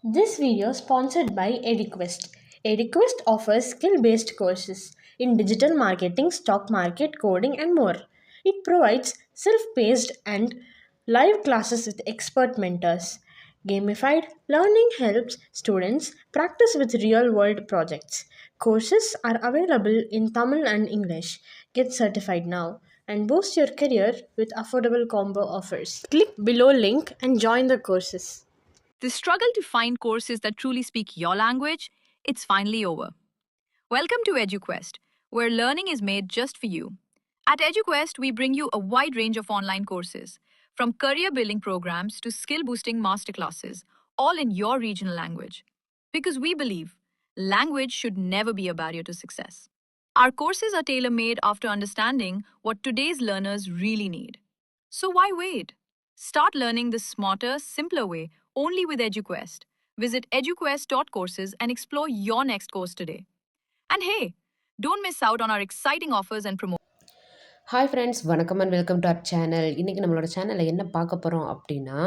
This video is sponsored by EduQuest. EduQuest offers skill-based courses in digital marketing, stock market, coding, and more. It provides self-paced and live classes with expert mentors. Gamified learning helps students practice with real-world projects. Courses are available in Tamil and English. Get certified now and boost your career with affordable combo offers. Click below link and join the courses. The struggle to find courses that truly speak your language, it's finally over. Welcome to EduQuest, where learning is made just for you. At EduQuest, we bring you a wide range of online courses, from career building programs to skill boosting masterclasses, all in your regional language. Because we believe language should never be a barrier to success. Our courses are tailor made after understanding what today's learners really need. So why wait? Start learning the smarter, simpler way only with EduQuest. Visit eduquest.courses and explore your next course today. And hey, don't miss out on our exciting offers and promotions. Hi friends வணக்கம் and welcome to our channel. இன்றைக்கி நம்மளோட சேனலில் என்ன பார்க்க போகிறோம் அப்படின்னா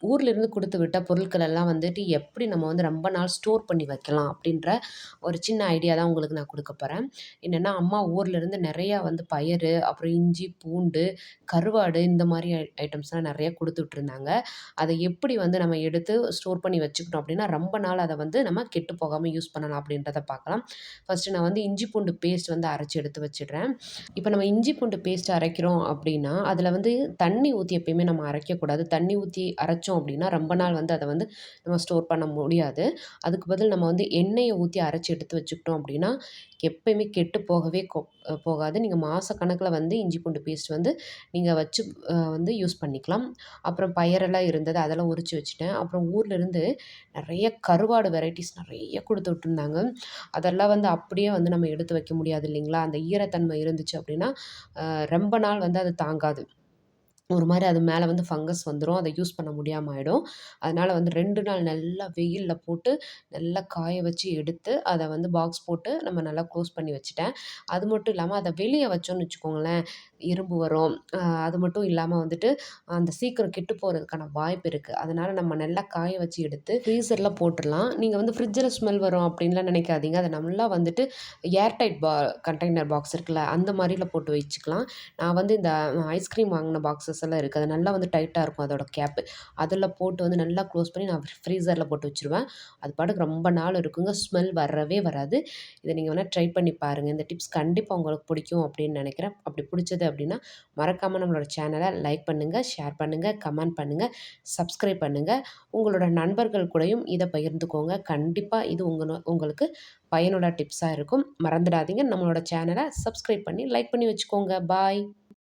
ஊர்லேருந்து கொடுத்து விட்ட பொருட்கள் எல்லாம் வந்துட்டு எப்படி நம்ம வந்து ரொம்ப நாள் ஸ்டோர் பண்ணி வைக்கலாம் அப்படின்ற ஒரு சின்ன ஐடியா தான் உங்களுக்கு நான் கொடுக்க போகிறேன். என்னென்னா அம்மா ஊர்லேருந்து நிறையா வந்து பயறு, அப்புறம் இஞ்சி, பூண்டு, கருவாடு இந்த மாதிரி ஐட்டம்ஸ்லாம் நிறையா கொடுத்து விட்ருந்தாங்க. அதை எப்படி வந்து நம்ம எடுத்து ஸ்டோர் பண்ணி வச்சுக்கிட்டோம் அப்படின்னா ரொம்ப நாள் அதை வந்து நம்ம கெட்டு போகாமல் யூஸ் பண்ணலாம் அப்படின்றத பார்க்கலாம். ஃபஸ்ட்டு நான் வந்து இஞ்சி பூண்டு பேஸ்ட் வந்து அரைச்சி எடுத்து வச்சிடுறேன். இப்போ நம்ம இஞ்சி பூண்டு பேஸ்ட் அரைக்கிறோம் அப்படின்னா, அதில் வந்து தண்ணி ஊத்தி எப்பயுமே நம்ம அரைக்கக்கூடாது. தண்ணி ஊத்தி அரைச்சோம் அப்படின்னா, ரொம்ப நாள் வந்து அத வந்து நம்ம ஸ்டோர் பண்ண முடியாது. அதுக்கு பதில் நம்ம வந்து எண்ணெய ஊத்தி அரைச்சு எடுத்து வச்சுக்கிட்டோம் அப்படின்னா, எப்பயுமே கெட்டு போகவே போகாது. நீங்க மாசக்கணக்குல வந்து இஞ்சி பூண்டு பேஸ்ட் வந்து நீங்க வச்சு வந்து யூஸ் பண்ணிக்கலாம். அப்புறம் பயரெல்லாம் இருந்தது, அதெல்லாம் உரிச்சு வச்சுட்டேன். அப்புறம் ஊர்லேருந்து நெறைய கருவாடு வெரைட்டிஸ் நெறைய குடுத்து விட்டுருந்தாங்க. அதெல்லாம் வந்து அப்படியே வந்து நம்ம எடுத்து வைக்க முடியாது இல்லைங்களா? அந்த ஈரத்தன்மை இருந்துச்சு அப்படின்னா, ரொம்ப நாள் வந்து அது தாங்காது. ஒரு மாரி அது மேல வந்து ஃபங்கஸ் வந்துரும். அத யூஸ் பண்ண முடியாம ஆயிடும். அதனால வந்து 2 நாள் நல்லா வெயில்ல போட்டு, நல்லா காய வச்சு எடுத்து, அத வந்து பாக்ஸ் போட்டு நம்ம நல்லா க்ளோஸ் பண்ணி வச்சுட்டேன். அது மட்டும் இல்லாம அத வெளிய வச்சோம்னு வச்சுக்கோங்களேன், எறும்பு வரும். அது மட்டும் இல்லாம வந்துட்டு, அந்த சீக்கிரம் கெட்டு போறதுக்கான வாய்ப்பு இருக்கு. அதனால நம்ம நல்லா காய வச்சு எடுத்து ஃப்ரீசர்ல போட்டுறலாம். நீங்க வந்து ஃப்ரிட்ஜ்ல ஸ்மெல் வரும் அப்டின்லாம் நெனைக்காதீங்க. அத நல்லா வந்துட்டு ஏர் டைட் கண்டெய்னர் பாக்ஸ் இருக்குல்ல, அந்த மாரில போட்டு வச்சுக்கலாம். நான் வந்து இந்த ஐஸ்கிரீம் வாங்குன பாக்ஸஸ் எல்லாம் இருக்கு. அது நல்லா வந்து டைட்டா இருக்கும் அதோட கேப்பு. அதில போட்டு வந்து நல்லா க்ளோஸ் பண்ணி நான் ஃப்ரீசர்ல போட்டு வச்சுருவேன். அது பாட்டுக்கு ரொம்ப நாள் இருக்குங்க. ஸ்மெல் வரவே வராது. இத நீங்க வேணா ட்ரை பண்ணி பாருங்க. இந்த டிப்ஸ் கண்டிப்பா உங்களுக்கு பிடிக்கும் அப்படின்னு நெனைக்கிறேன். அப்படி பிடிச்சது அப்படின்னா, மறக்காம நம்மளோட சேனல லைக் பண்ணுங்க, ஷேர் பண்ணுங்க, கமெண்ட் பண்ணுங்க, சப்ஸ்கிரைப் பண்ணுங்க. உங்களோட நண்பர்கள் கூடயும் இத பகிர்ந்துக்கோங்க. கண்டிப்பா இது உங்களுக்கு பயனுள்ள டிப்ஸா இருக்கும். மறந்துடாதீங்க நம்மளோட சேனல சப்ஸ்கிரைப் பண்ணி லைக் பண்ணி வச்சுக்கோங்க. பாய்.